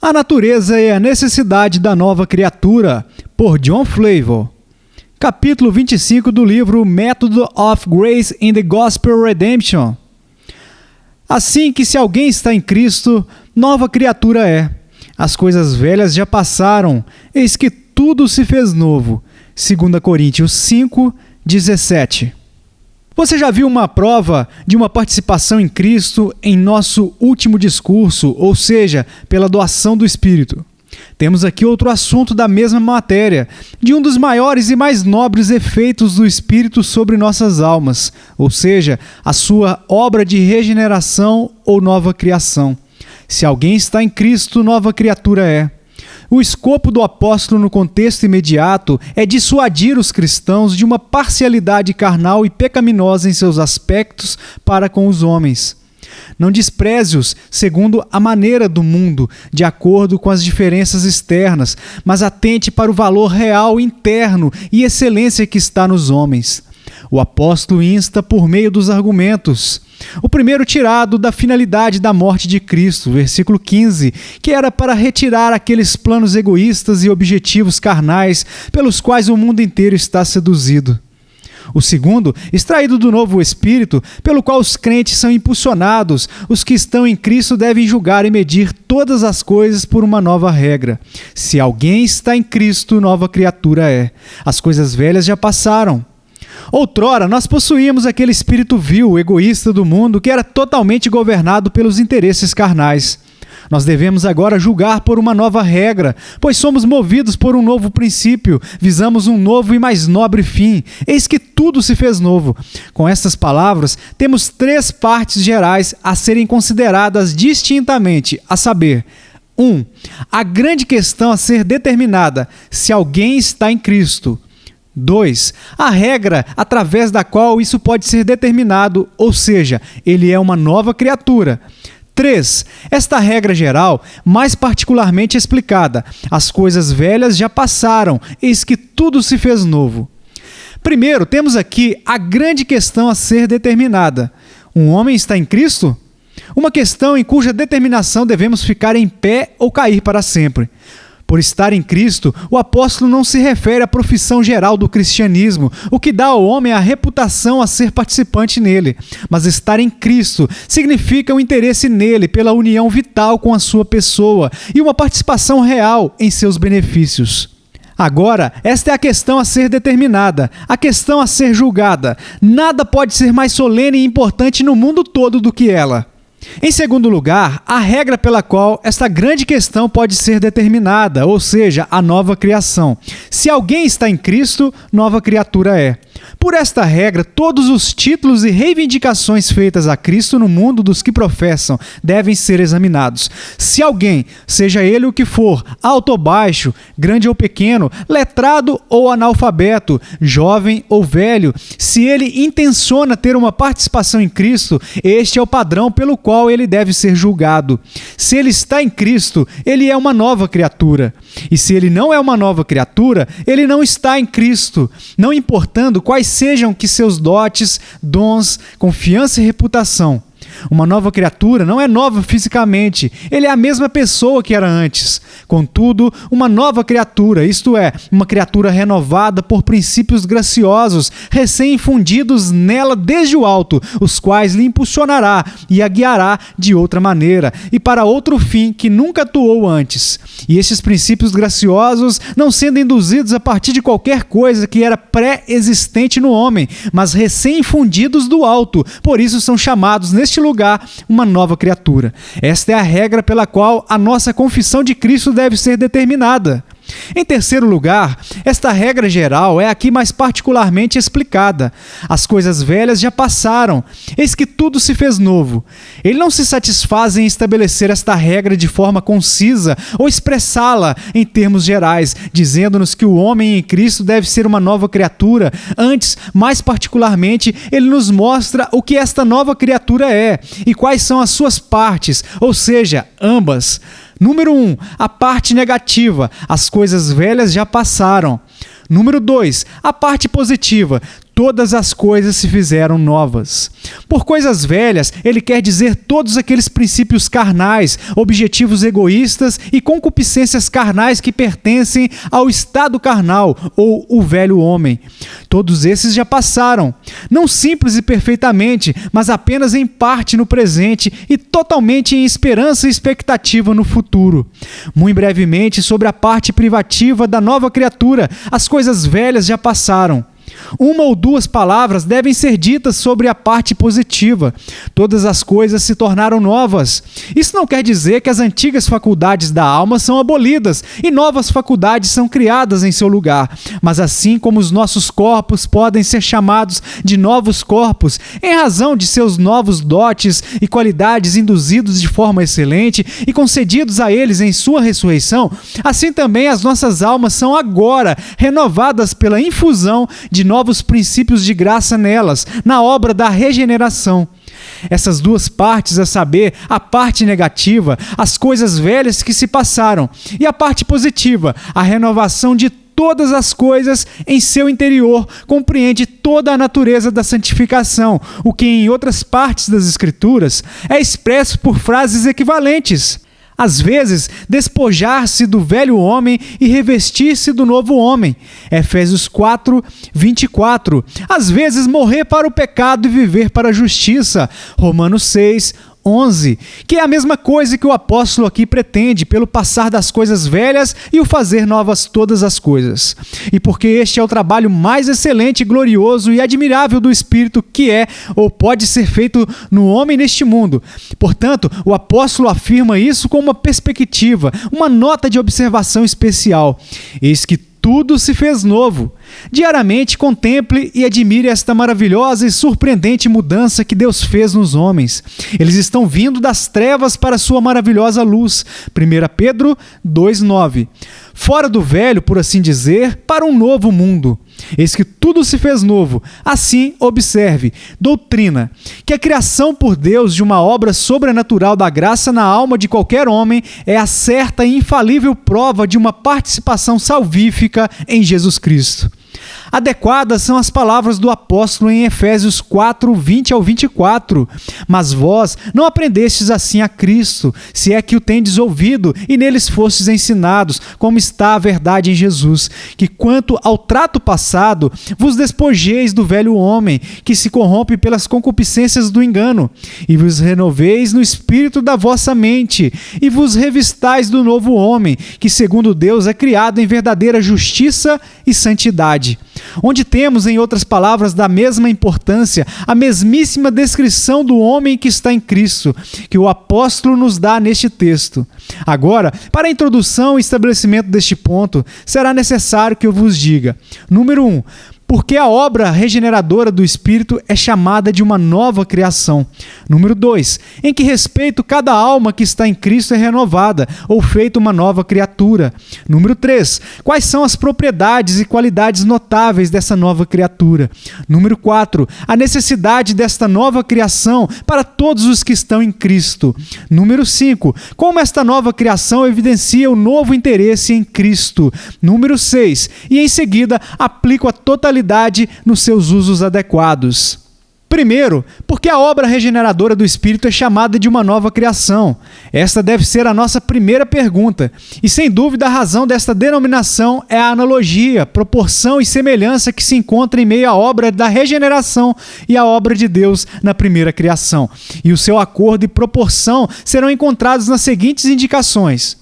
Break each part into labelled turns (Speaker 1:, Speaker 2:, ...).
Speaker 1: A Natureza e a Necessidade da Nova Criatura, por John Flavel. Capítulo 25 do livro Method of Grace in the Gospel Redemption. Assim que se alguém está em Cristo, nova criatura é. As coisas velhas já passaram, eis que tudo se fez novo. 2 Coríntios 5, 17. Você já viu uma prova de uma participação em Cristo em nosso último discurso, ou seja, pela doação do Espírito? Temos aqui outro assunto da mesma matéria, de um dos maiores e mais nobres efeitos do Espírito sobre nossas almas, ou seja, a sua obra de regeneração ou nova criação. Se alguém está em Cristo, nova criatura é. O escopo do apóstolo no contexto imediato é dissuadir os cristãos de uma parcialidade carnal e pecaminosa em seus aspectos para com os homens. Não despreze-os segundo a maneira do mundo, de acordo com as diferenças externas, mas atente para o valor real interno e excelência que está nos homens. O apóstolo insta por meio dos argumentos. O primeiro tirado da finalidade da morte de Cristo, versículo 15, que era para retirar aqueles planos egoístas e objetivos carnais pelos quais o mundo inteiro está seduzido. O segundo, extraído do novo Espírito, pelo qual os crentes são impulsionados, os que estão em Cristo devem julgar e medir todas as coisas por uma nova regra. Se alguém está em Cristo, nova criatura é. As coisas velhas já passaram. Outrora, nós possuíamos aquele espírito vil, egoísta do mundo que era totalmente governado pelos interesses carnais. Nós devemos agora julgar por uma nova regra, pois somos movidos por um novo princípio, visamos um novo e mais nobre fim. Eis que tudo se fez novo. Com estas palavras, temos 3 partes gerais a serem consideradas distintamente, a saber: 1. A grande questão a ser determinada, se alguém está em Cristo. 2. A regra através da qual isso pode ser determinado, ou seja, ele é uma nova criatura. 3. Esta regra geral, mais particularmente explicada. As coisas velhas já passaram, eis que tudo se fez novo. Primeiro, temos aqui a grande questão a ser determinada. Um homem está em Cristo? Uma questão em cuja determinação devemos ficar em pé ou cair para sempre. Por estar em Cristo, o apóstolo não se refere à profissão geral do cristianismo, o que dá ao homem a reputação a ser participante nele. Mas estar em Cristo significa um interesse nele pela união vital com a sua pessoa e uma participação real em seus benefícios. Agora, esta é a questão a ser determinada, a questão a ser julgada. Nada pode ser mais solene e importante no mundo todo do que ela. Em segundo lugar, a regra pela qual esta grande questão pode ser determinada, ou seja, a nova criação. Se alguém está em Cristo, nova criatura é. Por esta regra, todos os títulos e reivindicações feitas a Cristo no mundo dos que professam devem ser examinados. Se alguém, seja ele o que for, alto ou baixo, grande ou pequeno, letrado ou analfabeto, jovem ou velho, se ele intenciona ter uma participação em Cristo, este é o padrão pelo qual ele deve ser julgado. Se ele está em Cristo, ele é uma nova criatura. E se ele não é uma nova criatura, ele não está em Cristo, não importando quais sejam que seus dotes, dons, confiança e reputação. Uma nova criatura não é nova fisicamente, ele é a mesma pessoa que era antes. Contudo, uma nova criatura, isto é, uma criatura renovada por princípios graciosos, recém-infundidos nela desde o alto, os quais lhe impulsionará e a guiará de outra maneira e para outro fim que nunca atuou antes. E estes princípios graciosos não sendo induzidos a partir de qualquer coisa que era pré-existente no homem, mas recém-infundidos do alto, por isso são chamados neste lugar uma nova criatura. Esta é a regra pela qual a nossa confissão de Cristo deve ser determinada. Em terceiro lugar, esta regra geral é aqui mais particularmente explicada. As coisas velhas já passaram, eis que tudo se fez novo. Ele não se satisfaz em estabelecer esta regra de forma concisa ou expressá-la em termos gerais, dizendo-nos que o homem em Cristo deve ser uma nova criatura. Antes, mais particularmente, ele nos mostra o que esta nova criatura é e quais são as suas partes, ou seja, ambas. Número 1, a parte negativa, as coisas velhas já passaram. Número 2, a parte positiva, todas as coisas se fizeram novas. Por coisas velhas, ele quer dizer todos aqueles princípios carnais, objetivos egoístas e concupiscências carnais que pertencem ao estado carnal, ou o velho homem. Todos esses já passaram, não simples e perfeitamente, mas apenas em parte no presente e totalmente em esperança e expectativa no futuro. Muito brevemente, sobre a parte privativa da nova criatura, as coisas velhas já passaram. Uma ou duas palavras devem ser ditas sobre a parte positiva. Todas as coisas se tornaram novas. Isso não quer dizer que as antigas faculdades da alma são abolidas e novas faculdades são criadas em seu lugar. Mas assim como os nossos corpos podem ser chamados de novos corpos, em razão de seus novos dotes e qualidades induzidos de forma excelente e concedidos a eles em sua ressurreição, assim também as nossas almas são agora renovadas pela infusão de novos princípios de graça nelas, na obra da regeneração. Essas duas partes, a saber, a parte negativa, as coisas velhas que se passaram, e a parte positiva, a renovação de todas as coisas em seu interior, compreende toda a natureza da santificação, o que em outras partes das Escrituras é expresso por frases equivalentes. Às vezes, despojar-se do velho homem e revestir-se do novo homem. Efésios 4, 24. Às vezes, morrer para o pecado e viver para a justiça. Romanos 6, 11, que é a mesma coisa que o apóstolo aqui pretende, pelo passar das coisas velhas e o fazer novas todas as coisas. E porque este é o trabalho mais excelente, glorioso e admirável do Espírito que é ou pode ser feito no homem neste mundo. Portanto, o apóstolo afirma isso com uma perspectiva, uma nota de observação especial. Eis que tudo se fez novo. Diariamente contemple e admire esta maravilhosa e surpreendente mudança que Deus fez nos homens. Eles estão vindo das trevas para a sua maravilhosa luz. 1 Pedro 2,9. Fora do velho, por assim dizer, para um novo mundo. Eis que tudo se fez novo. Assim, observe, doutrina, que a criação por Deus de uma obra sobrenatural da graça na alma de qualquer homem é a certa e infalível prova de uma participação salvífica em Jesus Cristo. Adequadas são as palavras do apóstolo em Efésios 4, 20 ao 24. Mas vós não aprendestes assim a Cristo, se é que o tendes ouvido e neles fostes ensinados, como está a verdade em Jesus, que quanto ao trato passado, vos despojeis do velho homem, que se corrompe pelas concupiscências do engano, e vos renoveis no espírito da vossa mente, e vos revistais do novo homem, que segundo Deus é criado em verdadeira justiça e santidade. Onde temos, em outras palavras, da mesma importância, a mesmíssima descrição do homem que está em Cristo, que o apóstolo nos dá neste texto. Agora, para a introdução e estabelecimento deste ponto, será necessário que eu vos diga: número 1, porque a obra regeneradora do Espírito é chamada de uma nova criação. Número 2, em que respeito cada alma que está em Cristo é renovada, ou feita uma nova criatura. Número 3, quais são as propriedades e qualidades notáveis dessa nova criatura. Número 4, a necessidade desta nova criação para todos os que estão em Cristo. Número 5, como esta nova criação evidencia o novo interesse em Cristo. Número 6, e em seguida aplico a totalidade nos seus usos adequados. Primeiro, porque a obra regeneradora do Espírito é chamada de uma nova criação. Esta deve ser a nossa primeira pergunta. E sem dúvida a razão desta denominação é a analogia, proporção e semelhança que se encontra em meio à obra da regeneração e à obra de Deus na primeira criação. E o seu acordo e proporção serão encontrados nas seguintes indicações.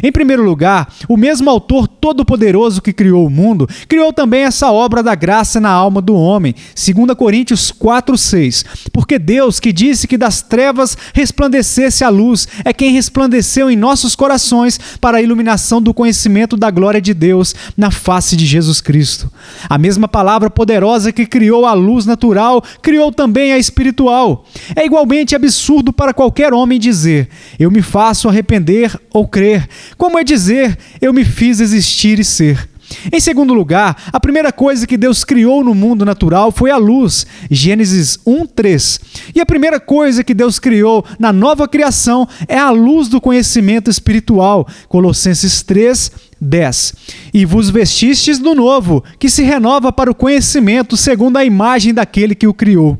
Speaker 1: Em primeiro lugar, o mesmo autor todo-poderoso que criou o mundo, criou também essa obra da graça na alma do homem, 2 Coríntios 4:6. Porque Deus, que disse que das trevas resplandecesse a luz, é quem resplandeceu em nossos corações para a iluminação do conhecimento da glória de Deus na face de Jesus Cristo. A mesma palavra poderosa que criou a luz natural, criou também a espiritual. É igualmente absurdo para qualquer homem dizer: eu me faço arrepender ou crer. Como é dizer, eu me fiz existir e ser? Em segundo lugar, a primeira coisa que Deus criou no mundo natural foi a luz, Gênesis 1:3. E a primeira coisa que Deus criou na nova criação é a luz do conhecimento espiritual, Colossenses 3:10. E vos vestistes do novo, que se renova para o conhecimento segundo a imagem daquele que o criou.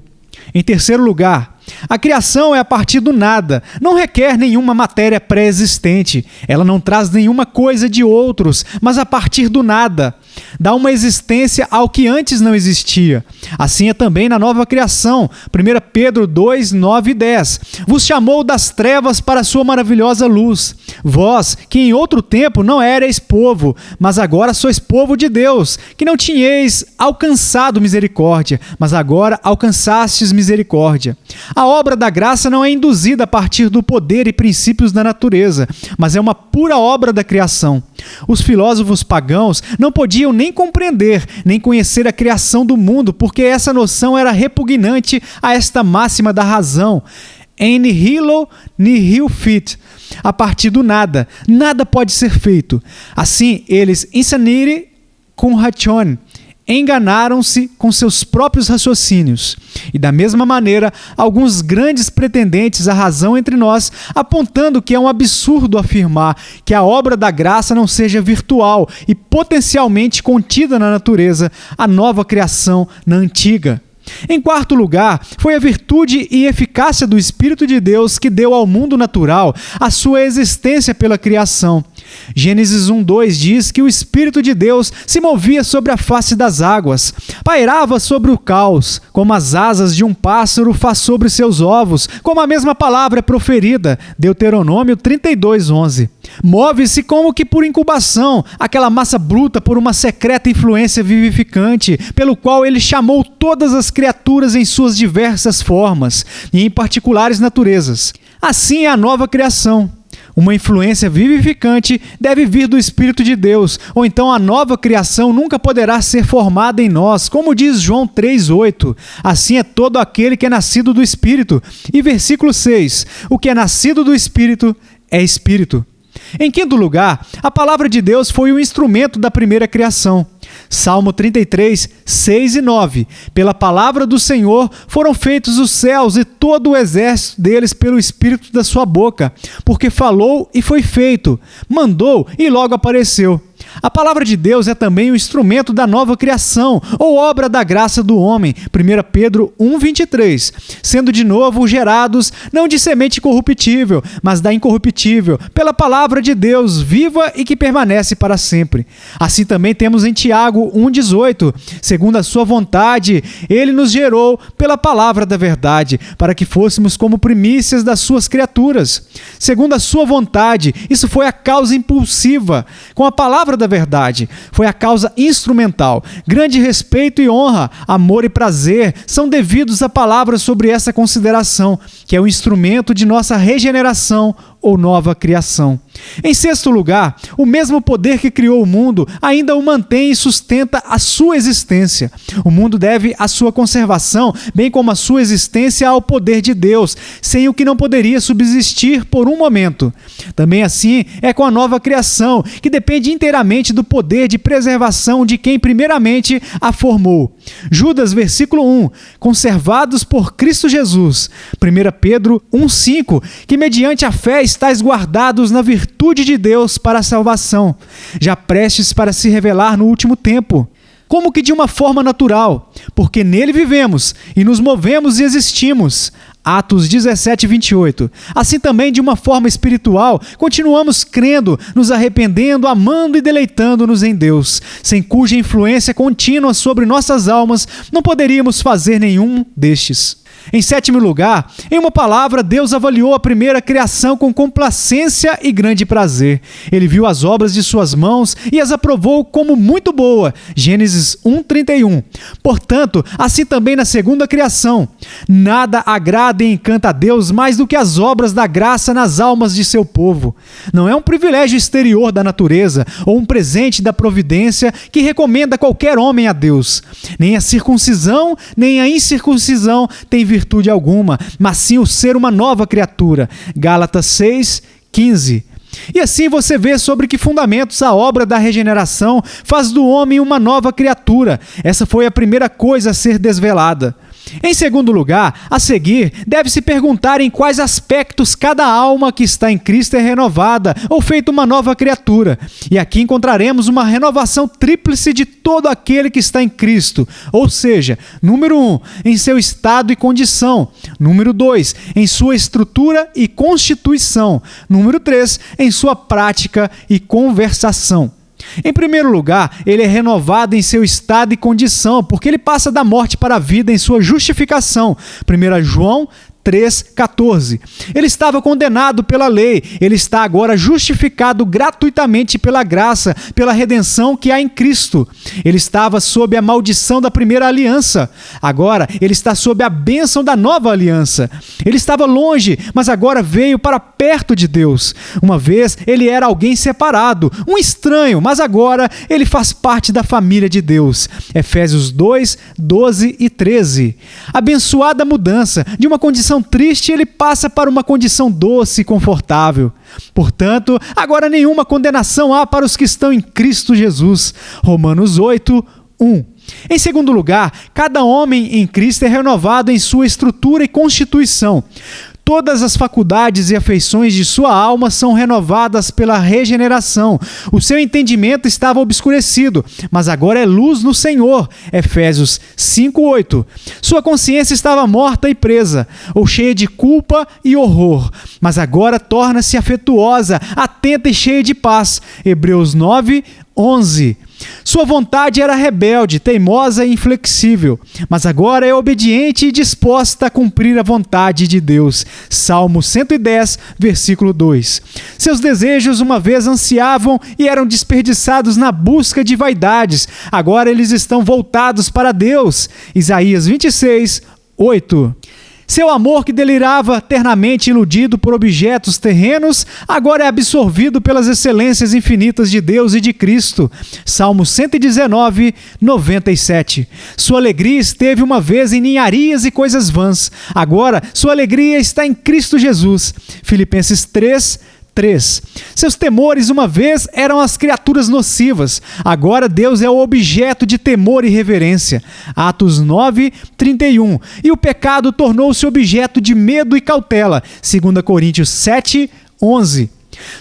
Speaker 1: Em terceiro lugar, a criação é a partir do nada, não requer nenhuma matéria pré-existente, ela não traz nenhuma coisa de outros, mas a partir do nada. Dá uma existência ao que antes não existia. Assim é também na nova criação, 1 Pedro 2, 9 e 10. Vos chamou das trevas para a sua maravilhosa luz. Vós, que em outro tempo não éreis povo, mas agora sois povo de Deus, que não tinhais alcançado misericórdia, mas agora alcançastes misericórdia. A obra da graça não é induzida a partir do poder e princípios da natureza, mas é uma pura obra da criação. Os filósofos pagãos não podiam nem compreender, nem conhecer a criação do mundo, porque essa noção era repugnante a esta máxima da razão. En nihilo nihil fit. A partir do nada, nada pode ser feito. Assim, eles insanire cum ratione. Enganaram-se com seus próprios raciocínios. E da mesma maneira, alguns grandes pretendentes à razão entre nós, apontando que é um absurdo afirmar que a obra da graça não seja virtual e potencialmente contida na natureza, a nova criação na antiga. Em quarto lugar, foi a virtude e eficácia do Espírito de Deus que deu ao mundo natural a sua existência pela criação. Gênesis 1:2 diz que o Espírito de Deus se movia sobre a face das águas, pairava sobre o caos, como as asas de um pássaro faz sobre seus ovos, como a mesma palavra é proferida, Deuteronômio 32:11. Move-se como que por incubação, aquela massa bruta por uma secreta influência vivificante, pelo qual ele chamou todas as criaturas em suas diversas formas, e em particulares naturezas. Assim é a nova criação. Uma influência vivificante deve vir do Espírito de Deus, ou então a nova criação nunca poderá ser formada em nós, como diz João 3:8. Assim é todo aquele que é nascido do Espírito. E versículo 6, o que é nascido do Espírito é Espírito. Em quinto lugar, a palavra de Deus foi o instrumento da primeira criação. Salmo 33, 6 e 9. Pela palavra do Senhor foram feitos os céus e todo o exército deles pelo Espírito da sua boca, porque falou e foi feito, mandou e logo apareceu. A palavra de Deus é também o instrumento da nova criação, ou obra da graça do homem, 1 Pedro 1:23, sendo de novo gerados, não de semente corruptível, mas da incorruptível, pela palavra de Deus, viva e que permanece para sempre. Assim também temos em Tiago 1:18, segundo a sua vontade, ele nos gerou pela palavra da verdade, para que fôssemos como primícias das suas criaturas. Segundo a sua vontade, isso foi a causa impulsiva, com a palavra da verdade, foi a causa instrumental. Grande respeito e honra, amor e prazer são devidos à palavra sobre essa consideração, que é o instrumento de nossa regeneração ou nova criação. Em sexto lugar, o mesmo poder que criou o mundo ainda o mantém e sustenta a sua existência. O mundo deve a sua conservação, bem como a sua existência ao poder de Deus, sem o que não poderia subsistir por um momento. Também assim é com a nova criação, que depende inteiramente do poder de preservação de quem primeiramente a formou. Judas, versículo 1, conservados por Cristo Jesus. 1 Pedro 1:5, que mediante a fé estáis guardados na virtude de Deus para a salvação, já prestes para se revelar no último tempo. Como que de uma forma natural, porque nele vivemos e nos movemos e existimos. Atos 17:28. Assim também, de uma forma espiritual, continuamos crendo, nos arrependendo, amando e deleitando-nos em Deus, sem cuja influência contínua sobre nossas almas não poderíamos fazer nenhum destes. Em sétimo lugar, em uma palavra, Deus avaliou a primeira criação com complacência e grande prazer. Ele viu as obras de suas mãos e as aprovou como muito boa. Gênesis 1:31. Portanto, assim também na segunda criação. Nada agrada e encanta a Deus mais do que as obras da graça nas almas de seu povo. Não é um privilégio exterior da natureza ou um presente da providência que recomenda qualquer homem a Deus. Nem a circuncisão, nem a incircuncisão tem virtude alguma, mas sim o ser uma nova criatura. Gálatas 6:15. E assim você vê sobre que fundamentos a obra da regeneração faz do homem uma nova criatura. Essa foi a primeira coisa a ser desvelada. Em segundo lugar, a seguir, deve-se perguntar em quais aspectos cada alma que está em Cristo é renovada ou feita uma nova criatura. E aqui encontraremos uma renovação tríplice de todo aquele que está em Cristo. Ou seja, número 1, em seu estado e condição. Número 2, em sua estrutura e constituição. Número 3, em sua prática e conversação. Em primeiro lugar, ele é renovado em seu estado e condição, porque ele passa da morte para a vida em sua justificação. 1 João 3,14. Ele estava condenado pela lei, ele está agora justificado gratuitamente pela graça, pela redenção que há em Cristo. Ele estava sob a maldição da primeira aliança, agora ele está sob a bênção da nova aliança. Ele estava longe, mas agora veio para perto de Deus. Uma vez ele era alguém separado, um estranho, mas agora ele faz parte da família de Deus. Efésios 2, 12 e 13. Abençoada mudança de uma condição triste, ele passa para uma condição doce e confortável. Portanto, agora nenhuma condenação há para os que estão em Cristo Jesus. Romanos 8, 1. Em segundo lugar, cada homem em Cristo é renovado em sua estrutura e constituição. Todas as faculdades e afeições de sua alma são renovadas pela regeneração. O seu entendimento estava obscurecido, mas agora é luz no Senhor. Efésios 5:8. Sua consciência estava morta e presa, ou cheia de culpa e horror, mas agora torna-se afetuosa, atenta e cheia de paz. Hebreus 9:11. Sua vontade era rebelde, teimosa e inflexível, mas agora é obediente e disposta a cumprir a vontade de Deus. Salmo 110, versículo 2. Seus desejos uma vez ansiavam e eram desperdiçados na busca de vaidades. Agora eles estão voltados para Deus. Isaías 26, 8. Seu amor que delirava ternamente iludido por objetos terrenos, agora é absorvido pelas excelências infinitas de Deus e de Cristo. Salmo 119, 97. Sua alegria esteve uma vez em ninharias e coisas vãs. Agora, sua alegria está em Cristo Jesus. Filipenses 3, 3. Seus temores uma vez eram as criaturas nocivas. Agora Deus é o objeto de temor e reverência. Atos 9, 31. E o pecado tornou-se objeto de medo e cautela. 2 Coríntios 7, 11.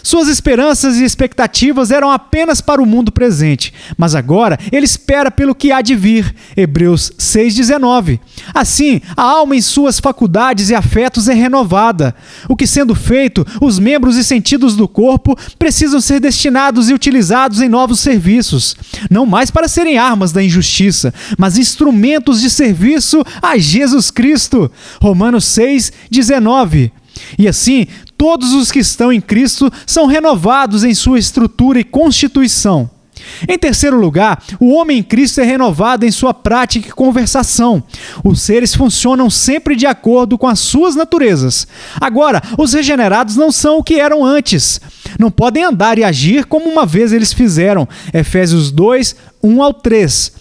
Speaker 1: Suas esperanças e expectativas eram apenas para o mundo presente, mas agora ele espera pelo que há de vir. Hebreus 6,19. Assim, a alma em suas faculdades e afetos é renovada. O que sendo feito, os membros e sentidos do corpo precisam ser destinados e utilizados em novos serviços, não mais para serem armas da injustiça, mas instrumentos de serviço a Jesus Cristo. Romanos 6,19. E assim, todos os que estão em Cristo são renovados em sua estrutura e constituição. Em terceiro lugar, o homem em Cristo é renovado em sua prática e conversação. Os seres funcionam sempre de acordo com as suas naturezas. Agora, os regenerados não são o que eram antes. Não podem andar e agir como uma vez eles fizeram. Efésios 2, 1 ao 3.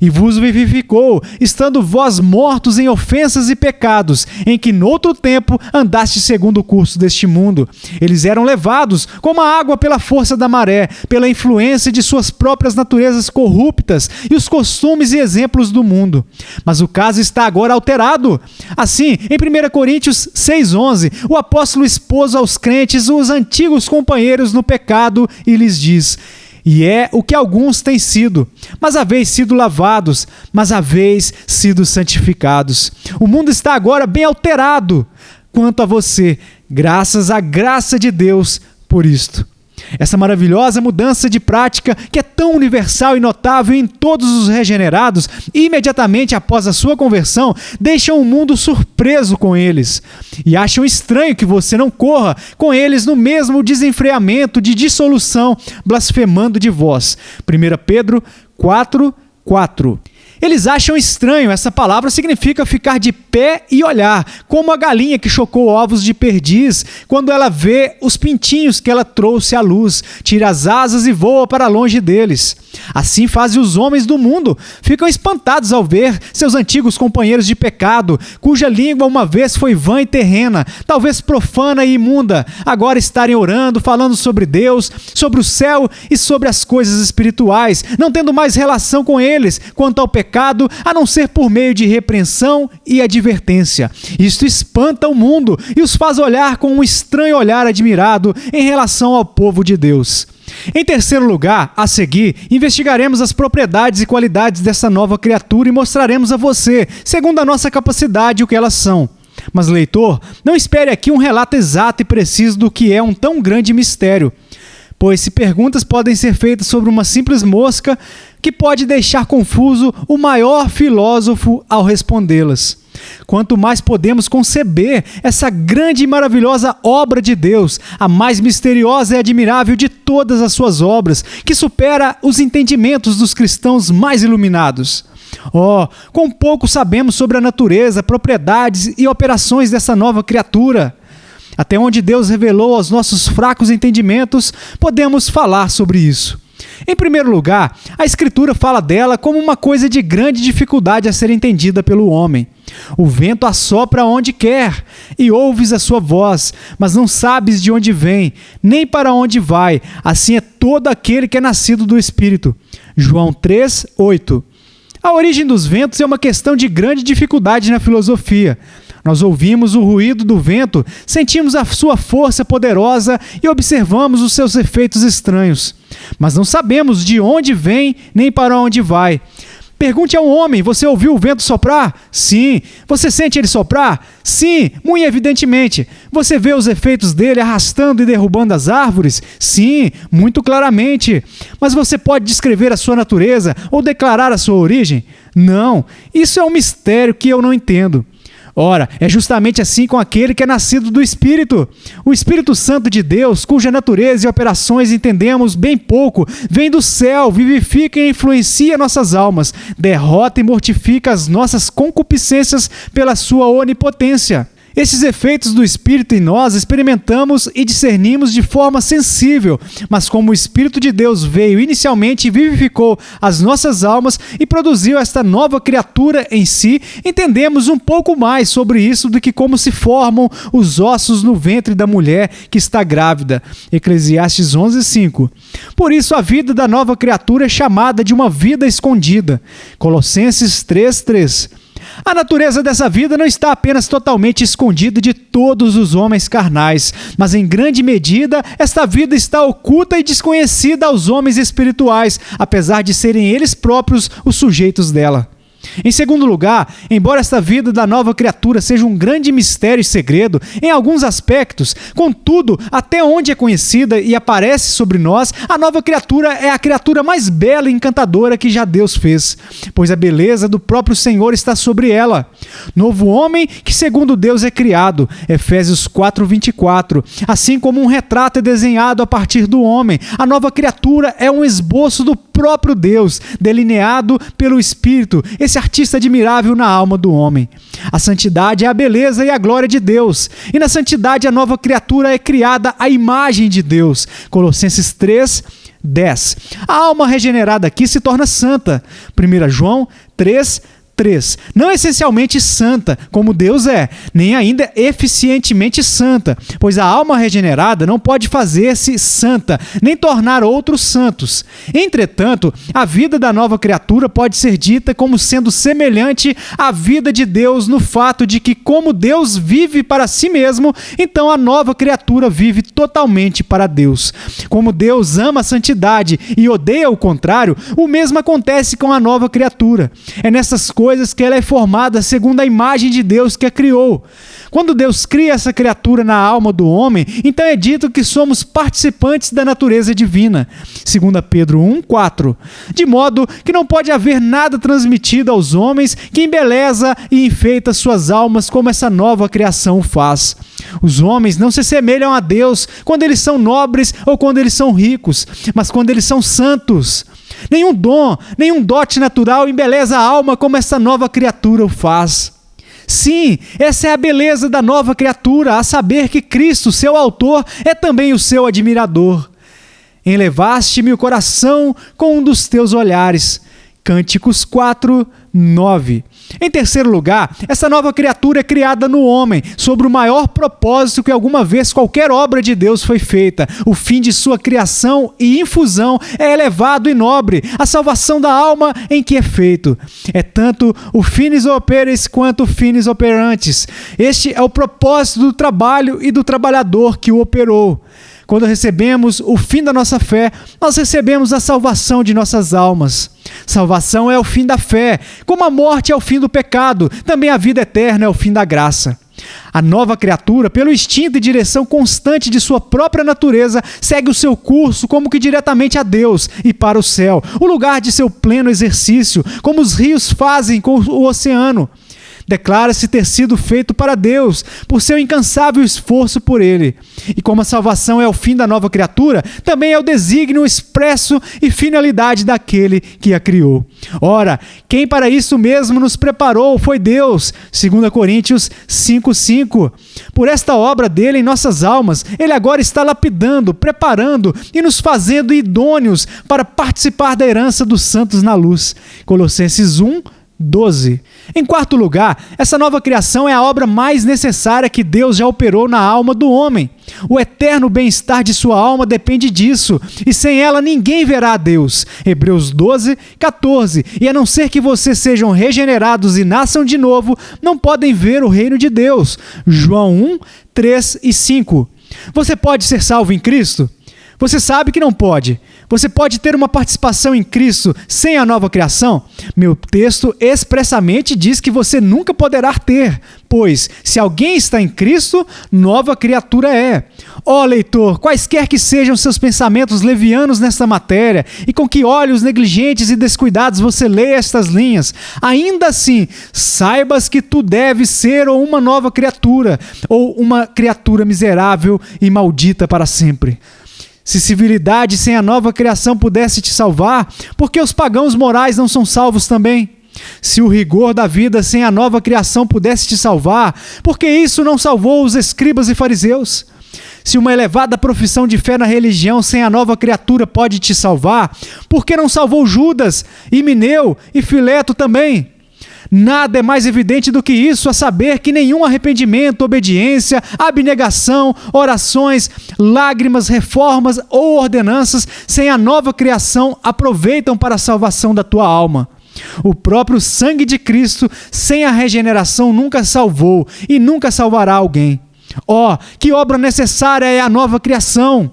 Speaker 1: E vos vivificou, estando vós mortos em ofensas e pecados, em que noutro tempo andaste segundo o curso deste mundo. Eles eram levados como a água pela força da maré, pela influência de suas próprias naturezas corruptas e os costumes e exemplos do mundo. Mas o caso está agora alterado. Assim, em 1 Coríntios 6,11, o apóstolo expôs aos crentes os antigos companheiros no pecado e lhes diz: e é o que alguns têm sido, mas haveis sido lavados, mas haveis sido santificados. O mundo está agora bem alterado quanto a você, graças à graça de Deus por isto. Essa maravilhosa mudança de prática, que é tão universal e notável em todos os regenerados, imediatamente após a sua conversão, deixa o mundo surpreso com eles. E acham estranho que você não corra com eles no mesmo desenfreamento de dissolução, blasfemando de vós. 1 Pedro 4, 4. Eles acham estranho, essa palavra significa ficar de pé e olhar, como a galinha que chocou ovos de perdiz quando ela vê os pintinhos que ela trouxe à luz, tira as asas e voa para longe deles. Assim fazem os homens do mundo, ficam espantados ao ver seus antigos companheiros de pecado, cuja língua uma vez foi vã e terrena, talvez profana e imunda, agora estarem orando, falando sobre Deus, sobre o céu e sobre as coisas espirituais, não tendo mais relação com eles quanto ao pecado, a não ser por meio de repreensão e advertência. Isto espanta o mundo e os faz olhar com um estranho olhar admirado em relação ao povo de Deus. Em terceiro lugar, a seguir, investigaremos as propriedades e qualidades dessa nova criatura e mostraremos a você, segundo a nossa capacidade, o que elas são. Mas, leitor, não espere aqui um relato exato e preciso do que é um tão grande mistério, pois se perguntas podem ser feitas sobre uma simples mosca, que pode deixar confuso o maior filósofo ao respondê-las. Quanto mais podemos conceber essa grande e maravilhosa obra de Deus, a mais misteriosa e admirável de todas as suas obras, que supera os entendimentos dos cristãos mais iluminados. Quão pouco sabemos sobre a natureza, propriedades e operações dessa nova criatura. Até onde Deus revelou aos nossos fracos entendimentos, podemos falar sobre isso. Em primeiro lugar, a Escritura fala dela como uma coisa de grande dificuldade a ser entendida pelo homem. O vento assopra onde quer, e ouves a sua voz, mas não sabes de onde vem, nem para onde vai. Assim é todo aquele que é nascido do Espírito. João 3:8. A origem dos ventos é uma questão de grande dificuldade na filosofia. Nós ouvimos o ruído do vento, sentimos a sua força poderosa e observamos os seus efeitos estranhos. Mas não sabemos de onde vem nem para onde vai. Pergunte a um homem: você ouviu o vento soprar? Sim. Você sente ele soprar? Sim, muito evidentemente. Você vê os efeitos dele arrastando e derrubando as árvores? Sim, muito claramente. Mas você pode descrever a sua natureza ou declarar a sua origem? Não, isso é um mistério que eu não entendo. Ora, é justamente assim com aquele que é nascido do Espírito. O Espírito Santo de Deus, cuja natureza e operações entendemos bem pouco, vem do céu, vivifica e influencia nossas almas, derrota e mortifica as nossas concupiscências pela sua onipotência. Esses efeitos do Espírito em nós experimentamos e discernimos de forma sensível, mas como o Espírito de Deus veio inicialmente e vivificou as nossas almas e produziu esta nova criatura em si, entendemos um pouco mais sobre isso do que como se formam os ossos no ventre da mulher que está grávida. Eclesiastes 11:5. Por isso a vida da nova criatura é chamada de uma vida escondida. Colossenses 3:3. A natureza dessa vida não está apenas totalmente escondida de todos os homens carnais, mas em grande medida esta vida está oculta e desconhecida aos homens espirituais, apesar de serem eles próprios os sujeitos dela. Em segundo lugar, embora esta vida da nova criatura seja um grande mistério e segredo em alguns aspectos, contudo, até onde é conhecida e aparece sobre nós, a nova criatura é a criatura mais bela e encantadora que já Deus fez, pois a beleza do próprio Senhor está sobre ela. Novo homem que segundo Deus é criado, Efésios 4:24. Assim como um retrato é desenhado a partir do homem, a nova criatura é um esboço do próprio Deus, delineado pelo Espírito, esse artista admirável na alma do homem. A santidade é a beleza e a glória de Deus, e na santidade a nova criatura é criada à imagem de Deus. Colossenses 3:10. A alma regenerada aqui se torna santa. 1 João 3:3. Não essencialmente santa, como Deus é, nem ainda eficientemente santa, pois a alma regenerada não pode fazer-se santa, nem tornar outros santos. Entretanto, a vida da nova criatura pode ser dita como sendo semelhante à vida de Deus no fato de que, como Deus vive para si mesmo, então a nova criatura vive totalmente para Deus. Como Deus ama a santidade e odeia o contrário, o mesmo acontece com a nova criatura. É nessas coisas que ela é formada segundo a imagem de Deus que a criou. Quando Deus cria essa criatura na alma do homem, então é dito que somos participantes da natureza divina. 2 Pedro 1:4. De modo que não pode haver nada transmitido aos homens que embeleza e enfeita suas almas como essa nova criação faz. Os homens não se assemelham a Deus quando eles são nobres ou quando eles são ricos, mas quando eles são santos. Nenhum dom, nenhum dote natural embeleza a alma como essa nova criatura o faz. Sim, essa é a beleza da nova criatura, a saber que Cristo, seu autor, é também o seu admirador. Enlevaste-me o coração com um dos teus olhares. Cânticos 4, 9. Em terceiro lugar, essa nova criatura é criada no homem, sobre o maior propósito que alguma vez qualquer obra de Deus foi feita. O fim de sua criação e infusão é elevado e nobre, a salvação da alma em que é feito. É tanto o finis operis quanto o finis operantes. Este é o propósito do trabalho e do trabalhador que o operou. Quando recebemos o fim da nossa fé, nós recebemos a salvação de nossas almas. Salvação é o fim da fé, como a morte é o fim do pecado, também a vida eterna é o fim da graça. A nova criatura, pelo instinto e direção constante de sua própria natureza, segue o seu curso como que diretamente a Deus e para o céu, o lugar de seu pleno exercício, como os rios fazem com o oceano. Declara-se ter sido feito para Deus, por seu incansável esforço por Ele. E como a salvação é o fim da nova criatura, também é o desígnio expresso e finalidade daquele que a criou. Ora, quem para isso mesmo nos preparou foi Deus, 2 Coríntios 5:5. Por esta obra dele em nossas almas, Ele agora está lapidando, preparando e nos fazendo idôneos para participar da herança dos santos na luz. Colossenses 1:12. Em quarto lugar, essa nova criação é a obra mais necessária que Deus já operou na alma do homem. O eterno bem-estar de sua alma depende disso, e sem ela ninguém verá a Deus. Hebreus 12:14. E a não ser que vocês sejam regenerados e nasçam de novo, não podem ver o reino de Deus. João 1:3 e 5. Você pode ser salvo em Cristo? Você sabe que não pode. Você pode ter uma participação em Cristo sem a nova criação? Meu texto expressamente diz que você nunca poderá ter, pois, se alguém está em Cristo, nova criatura é. Ó leitor, quaisquer que sejam seus pensamentos levianos nesta matéria, e com que olhos negligentes e descuidados você lê estas linhas, ainda assim, saibas que tu deves ser ou uma nova criatura, ou uma criatura miserável e maldita para sempre. Se civilidade sem a nova criação pudesse te salvar, por que os pagãos morais não são salvos também? Se o rigor da vida sem a nova criação pudesse te salvar, por que isso não salvou os escribas e fariseus? Se uma elevada profissão de fé na religião sem a nova criatura pode te salvar, por que não salvou Judas, Himeneu e Fileto também? Nada é mais evidente do que isso, a saber que nenhum arrependimento, obediência, abnegação, orações, lágrimas, reformas ou ordenanças sem a nova criação aproveitam para a salvação da tua alma. O próprio sangue de Cristo, sem a regeneração, nunca salvou e nunca salvará alguém. Ó, que obra necessária é a nova criação!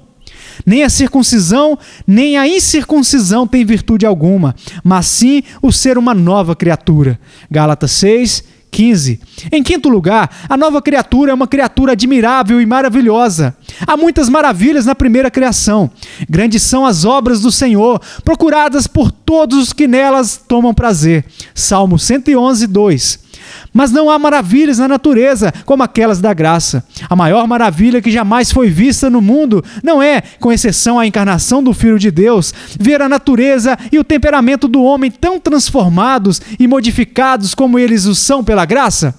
Speaker 1: Nem a circuncisão, nem a incircuncisão tem virtude alguma, mas sim o ser uma nova criatura. Gálatas 6:15. Em quinto lugar, a nova criatura é uma criatura admirável e maravilhosa. Há muitas maravilhas na primeira criação. Grandes são as obras do Senhor, procuradas por todos os que nelas tomam prazer. Salmo 111:2. Mas não há maravilhas na natureza como aquelas da graça. A maior maravilha que jamais foi vista no mundo não é, com exceção à encarnação do Filho de Deus, ver a natureza e o temperamento do homem tão transformados e modificados como eles o são pela graça.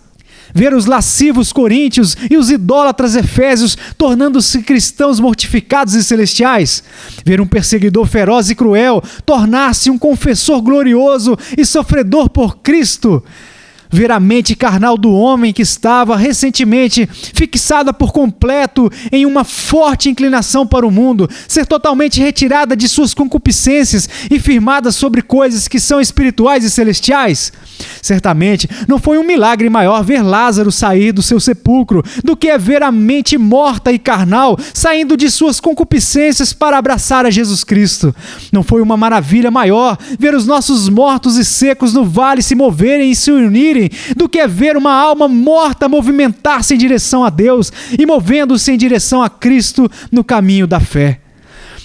Speaker 1: Ver os lascivos coríntios e os idólatras efésios tornando-se cristãos mortificados e celestiais. Ver um perseguidor feroz e cruel tornar-se um confessor glorioso e sofredor por Cristo. Ver a mente carnal do homem que estava recentemente fixada por completo em uma forte inclinação para o mundo, ser totalmente retirada de suas concupiscências e firmada sobre coisas que são espirituais e celestiais. Certamente não foi um milagre maior ver Lázaro sair do seu sepulcro do que é ver a mente morta e carnal saindo de suas concupiscências para abraçar a Jesus Cristo. Não foi uma maravilha maior ver os nossos mortos e secos no vale se moverem e se unirem do que é ver uma alma morta movimentar-se em direção a Deus e movendo-se em direção a Cristo no caminho da fé.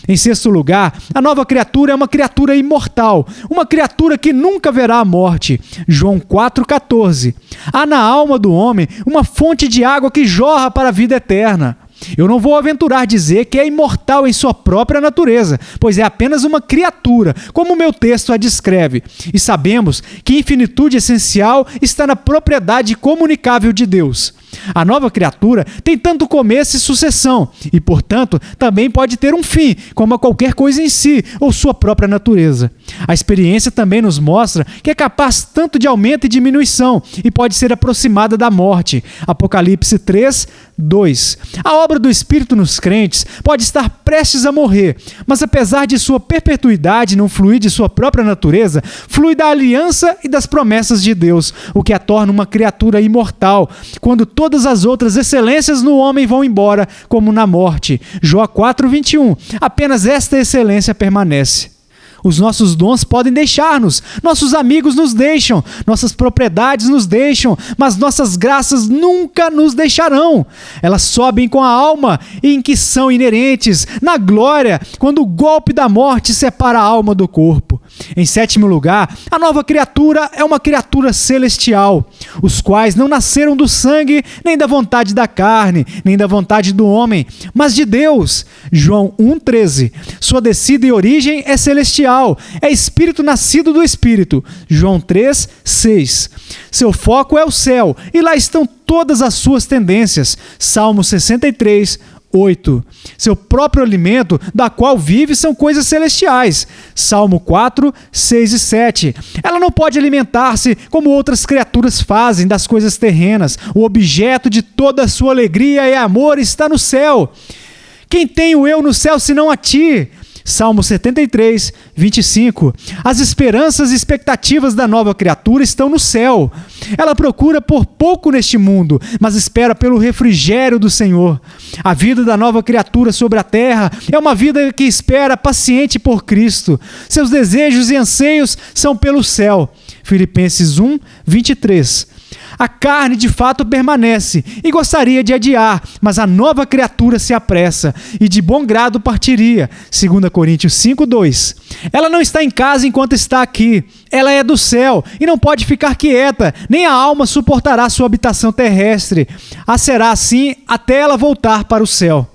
Speaker 1: Em sexto lugar, a nova criatura é uma criatura imortal, uma criatura que nunca verá a morte. João 4,14. Há na alma do homem uma fonte de água que jorra para a vida eterna. Eu não vou aventurar dizer que é imortal em sua própria natureza, pois é apenas uma criatura, como o meu texto a descreve. E sabemos que infinitude essencial está na propriedade comunicável de Deus. A nova criatura tem tanto começo e sucessão, e, portanto, também pode ter um fim, como a qualquer coisa em si, ou sua própria natureza. A experiência também nos mostra que é capaz tanto de aumento e diminuição, e pode ser aproximada da morte. Apocalipse 3, 2. A obra do Espírito nos crentes pode estar prestes a morrer, mas apesar de sua perpetuidade não fluir de sua própria natureza, flui da aliança e das promessas de Deus, o que a torna uma criatura imortal, quando todas as outras excelências no homem vão embora, como na morte. Jó 4:21. Apenas esta excelência permanece. Os nossos dons podem deixar-nos, nossos amigos nos deixam, nossas propriedades nos deixam, mas nossas graças nunca nos deixarão. Elas sobem com a alma em que são inerentes, na glória, quando o golpe da morte separa a alma do corpo. Em sétimo lugar, a nova criatura é uma criatura celestial, os quais não nasceram do sangue, nem da vontade da carne, nem da vontade do homem, mas de Deus. João 1,13. Sua descida e origem é celestial, é espírito nascido do espírito. João 3,6. Seu foco é o céu, e lá estão todas as suas tendências. Salmo 63, 8. Seu próprio alimento, da qual vive, são coisas celestiais. Salmo 4, 6 e 7. Ela não pode alimentar-se como outras criaturas fazem das coisas terrenas. O objeto de toda a sua alegria e amor está no céu. Quem tenho eu no céu senão a ti? Salmo 73, 25. As esperanças e expectativas da nova criatura estão no céu. Ela procura por pouco neste mundo, mas espera pelo refrigério do Senhor. A vida da nova criatura sobre a terra é uma vida que espera paciente por Cristo. Seus desejos e anseios são pelo céu. Filipenses 1, 23. A carne de fato permanece e gostaria de adiar, mas a nova criatura se apressa e de bom grado partiria. 2 Coríntios 5, 2. Ela não está em casa enquanto está aqui. Ela é do céu e não pode ficar quieta, nem a alma suportará sua habitação terrestre. A será assim até ela voltar para o céu.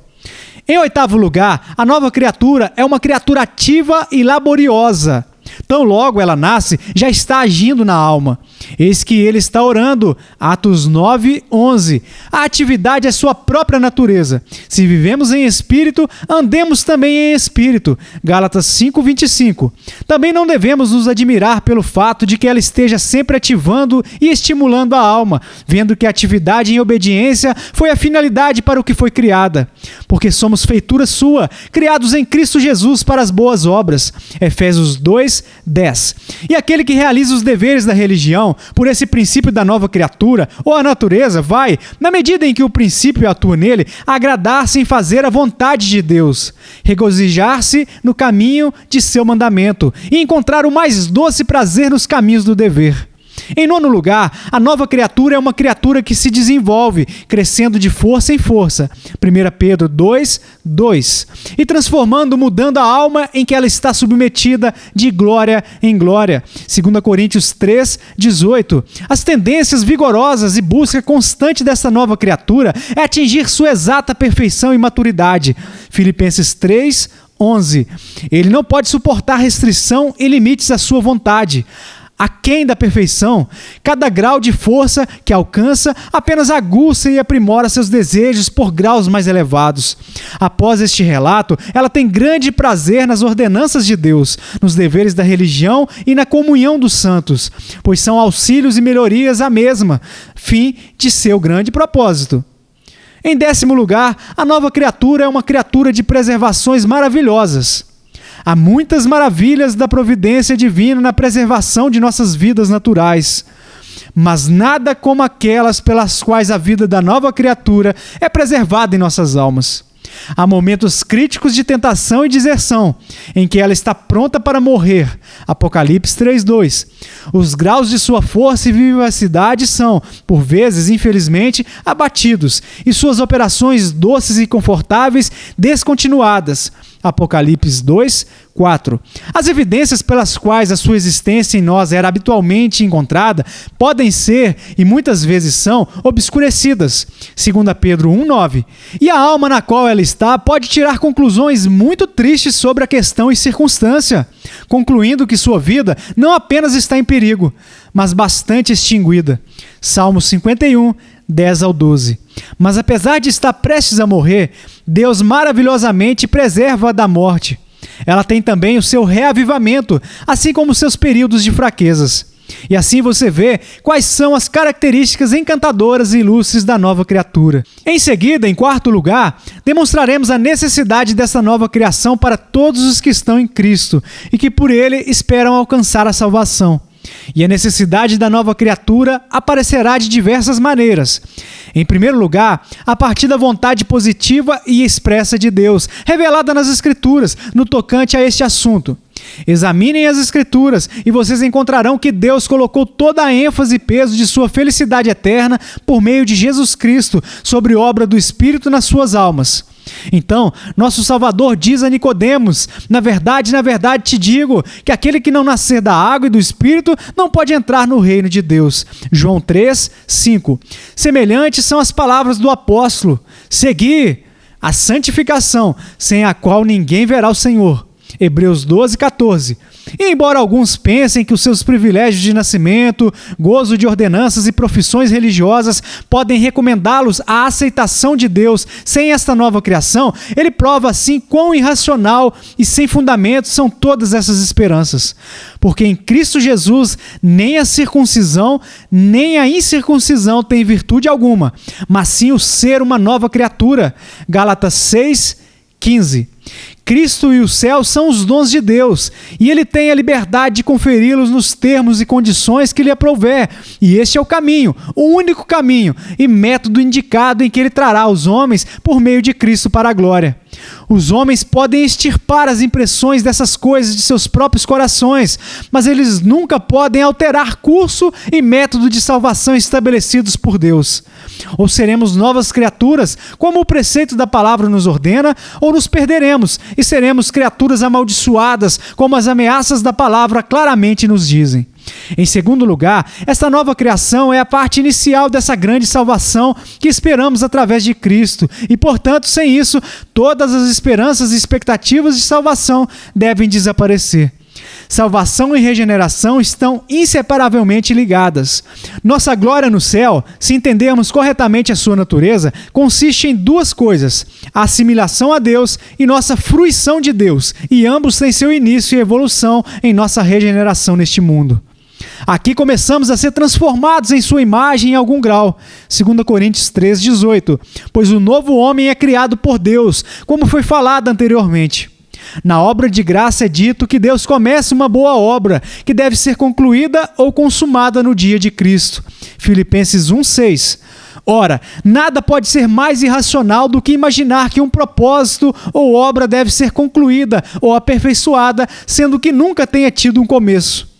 Speaker 1: Em oitavo lugar, a nova criatura é uma criatura ativa e laboriosa. Tão logo ela nasce, já está agindo na alma. Eis que ele está orando. Atos 9, 11. A atividade é sua própria natureza. Se vivemos em espírito, andemos também em espírito. Gálatas 5, 25. Também não devemos nos admirar pelo fato de que ela esteja sempre ativando e estimulando a alma, vendo que a atividade em obediência foi a finalidade para o que foi criada. Porque somos feitura sua, criados em Cristo Jesus para as boas obras. Efésios 2, 10. E aquele que realiza os deveres da religião, por esse princípio da nova criatura, ou a natureza, vai, na medida em que o princípio atua nele, agradar-se em fazer a vontade de Deus, regozijar-se no caminho de seu mandamento e encontrar o mais doce prazer nos caminhos do dever. Em nono lugar, a nova criatura é uma criatura que se desenvolve, crescendo de força em força. 1 Pedro 2, 2. E transformando, mudando a alma em que ela está submetida de glória em glória. 2 Coríntios 3, 18. As tendências vigorosas e busca constante dessa nova criatura é atingir sua exata perfeição e maturidade. Filipenses 3, 11. Ele não pode suportar restrição e limites à sua vontade. Aquém da perfeição, cada grau de força que alcança apenas aguça e aprimora seus desejos por graus mais elevados. Após este relato, ela tem grande prazer nas ordenanças de Deus, nos deveres da religião e na comunhão dos santos, pois são auxílios e melhorias à mesma, fim de seu grande propósito. Em décimo lugar, a nova criatura é uma criatura de preservações maravilhosas. Há muitas maravilhas da providência divina na preservação de nossas vidas naturais, mas nada como aquelas pelas quais a vida da nova criatura é preservada em nossas almas. Há momentos críticos de tentação e deserção, em que ela está pronta para morrer. Apocalipse 3:2. Os graus de sua força e vivacidade são, por vezes, infelizmente, abatidos, e suas operações doces e confortáveis descontinuadas. Apocalipse 2, 4. As evidências pelas quais a sua existência em nós era habitualmente encontrada podem ser, e muitas vezes são, obscurecidas. 2 Pedro 1, 9. E a alma na qual ela está pode tirar conclusões muito tristes sobre a questão e circunstância, concluindo que sua vida não apenas está em perigo, mas bastante extinguida. Salmo 51, 10 ao 12. Mas apesar de estar prestes a morrer, Deus maravilhosamente preserva-a da morte. Ela tem também o seu reavivamento, assim como seus períodos de fraquezas. E assim você vê quais são as características encantadoras e ilustres da nova criatura. Em seguida, em quarto lugar, demonstraremos a necessidade dessa nova criação para todos os que estão em Cristo e que por Ele esperam alcançar a salvação. E a necessidade da nova criatura aparecerá de diversas maneiras. Em primeiro lugar, a partir da vontade positiva e expressa de Deus, revelada nas Escrituras, no tocante a este assunto. Examinem as Escrituras e vocês encontrarão que Deus colocou toda a ênfase e peso de sua felicidade eterna por meio de Jesus Cristo sobre obra do Espírito nas suas almas. Então, nosso Salvador diz a Nicodemos: na verdade te digo que aquele que não nascer da água e do Espírito não pode entrar no reino de Deus. João 3, 5. Semelhantes são as palavras do apóstolo: segui a santificação, sem a qual ninguém verá o Senhor. Hebreus 12, 14. E embora alguns pensem que os seus privilégios de nascimento, gozo de ordenanças e profissões religiosas podem recomendá-los à aceitação de Deus sem esta nova criação, ele prova assim quão irracional e sem fundamento são todas essas esperanças. Porque em Cristo Jesus nem a circuncisão nem a incircuncisão tem virtude alguma, mas sim o ser uma nova criatura. Gálatas 6, 15. Cristo e o céu são os dons de Deus, e Ele tem a liberdade de conferi-los nos termos e condições que lhe aprouver, e este é o caminho, o único caminho e método indicado em que Ele trará os homens por meio de Cristo para a glória. Os homens podem extirpar as impressões dessas coisas de seus próprios corações, mas eles nunca podem alterar curso e método de salvação estabelecidos por Deus. Ou seremos novas criaturas, como o preceito da palavra nos ordena, ou nos perderemos e seremos criaturas amaldiçoadas, como as ameaças da palavra claramente nos dizem. Em segundo lugar, esta nova criação é a parte inicial dessa grande salvação que esperamos através de Cristo e, portanto, sem isso, todas as esperanças e expectativas de salvação devem desaparecer. Salvação e regeneração estão inseparavelmente ligadas. Nossa glória no céu, se entendermos corretamente a sua natureza, consiste em duas coisas: a assimilação a Deus e nossa fruição de Deus, e ambos têm seu início e evolução em nossa regeneração neste mundo. Aqui começamos a ser transformados em sua imagem em algum grau. 2 Coríntios 3, 18. Pois o novo homem é criado por Deus, como foi falado anteriormente. Na obra de graça é dito que Deus começa uma boa obra, que deve ser concluída ou consumada no dia de Cristo. Filipenses 1, 6. Ora, nada pode ser mais irracional do que imaginar que um propósito ou obra deve ser concluída ou aperfeiçoada, sendo que nunca tenha tido um começo.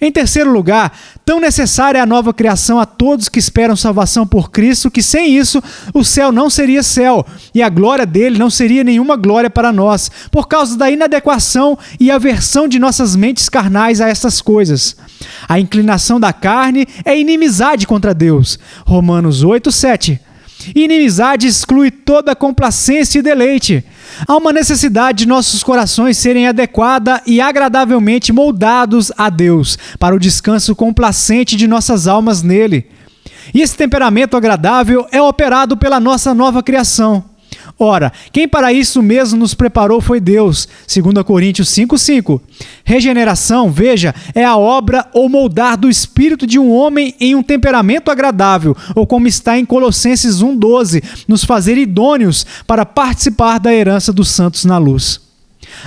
Speaker 1: Em terceiro lugar, tão necessária é a nova criação a todos que esperam salvação por Cristo, que sem isso o céu não seria céu e a glória dele não seria nenhuma glória para nós, por causa da inadequação e aversão de nossas mentes carnais a essas coisas. A inclinação da carne é inimizade contra Deus. Romanos 8, 7. Inimizade exclui toda complacência e deleite. Há uma necessidade de nossos corações serem adequada e agradavelmente moldados a Deus, para o descanso complacente de nossas almas nele. E esse temperamento agradável é operado pela nossa nova criação. Ora, quem para isso mesmo nos preparou foi Deus. 2 Coríntios 5, 5. Regeneração, veja, é a obra ou moldar do espírito de um homem em um temperamento agradável, ou como está em Colossenses 1, 12, nos fazer idôneos para participar da herança dos santos na luz.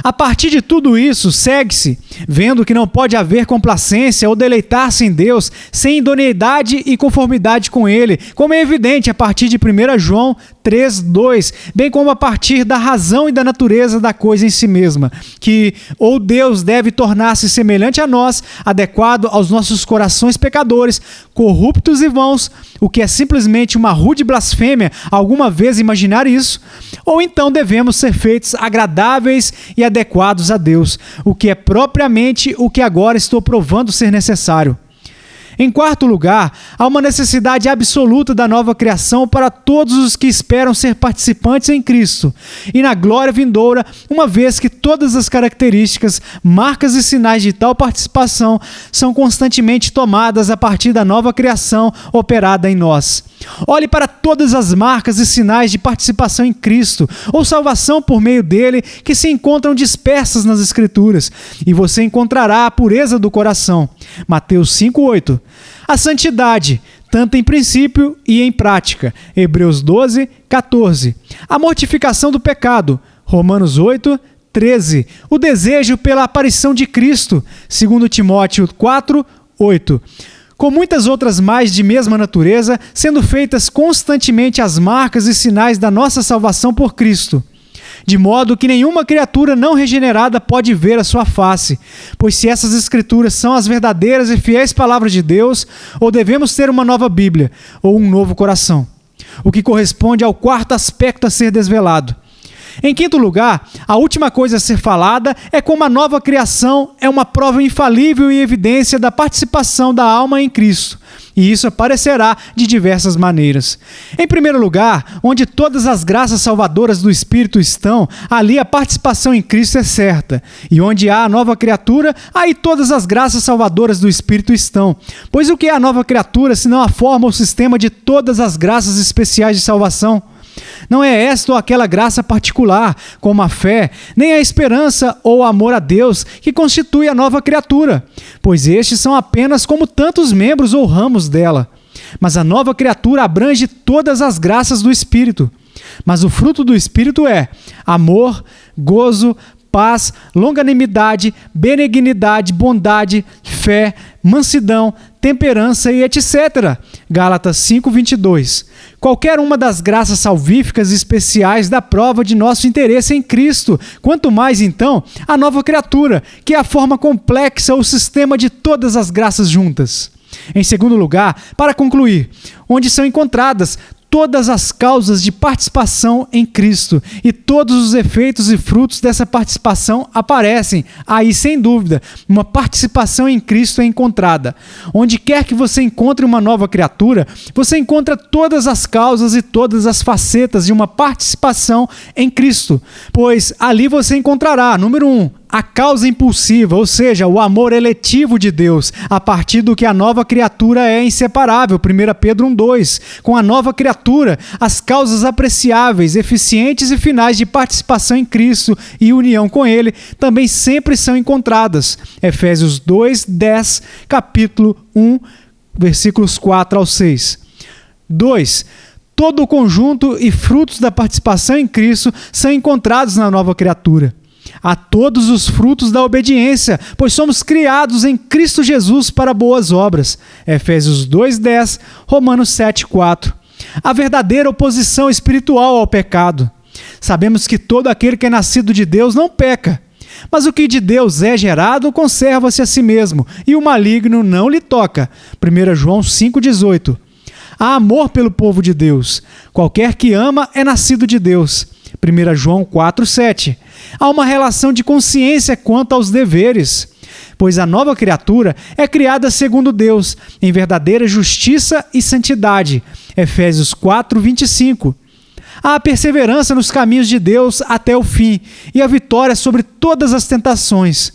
Speaker 1: A partir de tudo isso, segue-se, vendo que não pode haver complacência ou deleitar-se em Deus sem idoneidade e conformidade com Ele, como é evidente a partir de 1 João 3:2, bem como a partir da razão e da natureza da coisa em si mesma, que ou Deus deve tornar-se semelhante a nós, adequado aos nossos corações pecadores, corruptos e vãos, o que é simplesmente uma rude blasfêmia alguma vez imaginar isso, ou então devemos ser feitos agradáveis e adequados a Deus, o que é propriamente o que agora estou provando ser necessário. Em quarto lugar, há uma necessidade absoluta da nova criação para todos os que esperam ser participantes em Cristo e na glória vindoura, uma vez que todas as características, marcas e sinais de tal participação são constantemente tomadas a partir da nova criação operada em nós. Olhe para todas as marcas e sinais de participação em Cristo, ou salvação por meio dele, que se encontram dispersas nas Escrituras, e você encontrará a pureza do coração. Mateus 5:8. A santidade, tanto em princípio e em prática. Hebreus 12:14. A mortificação do pecado. Romanos 8:13. O desejo pela aparição de Cristo. 2 Timóteo 4:8. Com muitas outras mais de mesma natureza, sendo feitas constantemente as marcas e sinais da nossa salvação por Cristo, de modo que nenhuma criatura não regenerada pode ver a sua face, pois se essas escrituras são as verdadeiras e fiéis palavras de Deus, ou devemos ter uma nova Bíblia, ou um novo coração, o que corresponde ao quarto aspecto a ser desvelado. Em quinto lugar, a última coisa a ser falada é como a nova criação é uma prova infalível e evidência da participação da alma em Cristo. E isso aparecerá de diversas maneiras. Em primeiro lugar, onde todas as graças salvadoras do Espírito estão, ali a participação em Cristo é certa. E onde há a nova criatura, aí todas as graças salvadoras do Espírito estão. Pois o que é a nova criatura, senão a forma ou sistema de todas as graças especiais de salvação? Não é esta ou aquela graça particular, como a fé, nem a esperança ou o amor a Deus, que constitui a nova criatura, pois estes são apenas como tantos membros ou ramos dela. Mas a nova criatura abrange todas as graças do Espírito. Mas o fruto do Espírito é amor, gozo, paz, longanimidade, benignidade, bondade, fé, mansidão, temperança e etc. Gálatas 5:22. Qualquer uma das graças salvíficas especiais dá prova de nosso interesse em Cristo, quanto mais, então, a nova criatura, que é a forma complexa ou sistema de todas as graças juntas. Em segundo lugar, para concluir, onde são encontradas todas as causas de participação em Cristo e todos os efeitos e frutos dessa participação aparecem. Aí, sem dúvida, uma participação em Cristo é encontrada. Onde quer que você encontre uma nova criatura, você encontra todas as causas e todas as facetas de uma participação em Cristo. Pois ali você encontrará, número 1, a causa impulsiva, ou seja, o amor eletivo de Deus, a partir do que a nova criatura é inseparável, 1 Pedro 1:2. Com a nova criatura, as causas apreciáveis, eficientes e finais de participação em Cristo e união com Ele também sempre são encontradas. Efésios 2:10, capítulo 1, versículos 4-6. 2. Todo o conjunto e frutos da participação em Cristo são encontrados na nova criatura. A todos os frutos da obediência, pois somos criados em Cristo Jesus para boas obras. Efésios 2:10, Romanos 7:4. A verdadeira oposição espiritual ao pecado. Sabemos que todo aquele que é nascido de Deus não peca, mas o que de Deus é gerado conserva-se a si mesmo, e o maligno não lhe toca. 1 João 5:18. Há amor pelo povo de Deus. Qualquer que ama é nascido de Deus. 1 João 4:7. Há uma relação de consciência quanto aos deveres, pois a nova criatura é criada segundo Deus, em verdadeira justiça e santidade. Efésios 4:25. Há a perseverança nos caminhos de Deus até o fim e a vitória sobre todas as tentações,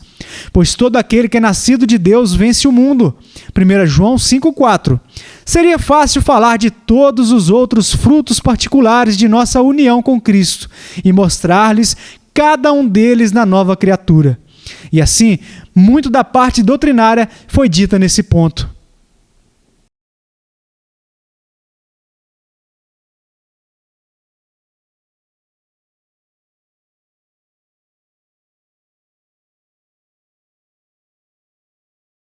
Speaker 1: pois todo aquele que é nascido de Deus vence o mundo. 1 João 5:4. Seria fácil falar de todos os outros frutos particulares de nossa união com Cristo e mostrar-lhes cada um deles na nova criatura. E assim, muito da parte doutrinária foi dita nesse ponto.